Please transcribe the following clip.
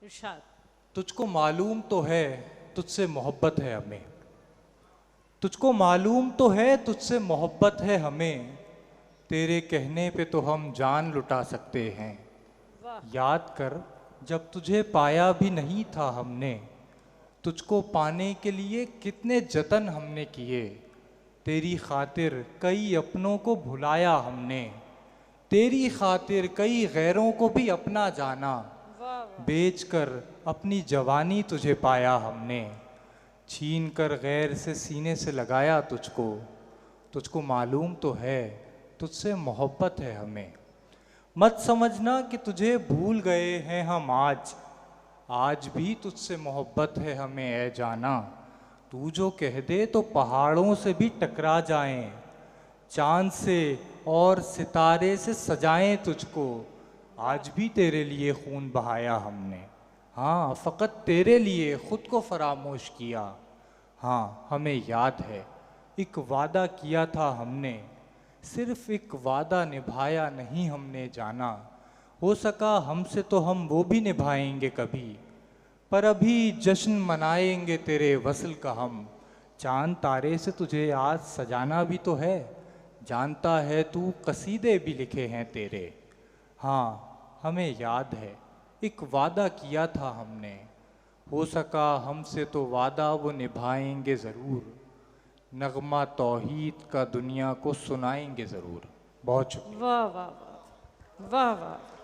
इरशाद। तुझको मालूम तो है तुझसे मोहब्बत है हमें, तुझको मालूम तो है तुझसे मोहब्बत है हमें, तेरे कहने पे तो हम जान लुटा सकते हैं। वाह। याद कर जब तुझे पाया भी नहीं था हमने, तुझको पाने के लिए कितने जतन हमने किए। तेरी खातिर कई अपनों को भुलाया हमने, तेरी खातिर कई गैरों को भी अपना जाना। वाह वाह। बेचकर अपनी जवानी तुझे पाया हमने, छीन कर गैर से सीने से लगाया तुझको। तुझको मालूम तो है तुझसे मोहब्बत है हमें। मत समझना कि तुझे भूल गए हैं हम आज, आज भी तुझसे मोहब्बत है हमें ऐ जाना। तू जो कह दे तो पहाड़ों से भी टकरा जाएं, चांद से और सितारे से सजाएं तुझको। आज भी तेरे लिए खून बहाया हमने, हाँ फ़कत तेरे लिए ख़ुद को फरामोश किया। हाँ हमें याद है एक वादा किया था हमने, सिर्फ एक वादा निभाया नहीं हमने जाना। हो सका हमसे तो हम वो भी निभाएंगे कभी, पर अभी जश्न मनाएंगे तेरे वस्ल का हम। चांद तारे से तुझे आज सजाना भी तो है, जानता है तू कसीदे भी लिखे हैं तेरे। हाँ हमें याद है एक वादा किया था हमने, हो सका हमसे तो वादा वो निभाएंगे ज़रूर। नगमा तौहीद का दुनिया को सुनाएंगे ज़रूर। बहुत शुक्रिया। वाह वाह वाह वाह वाह।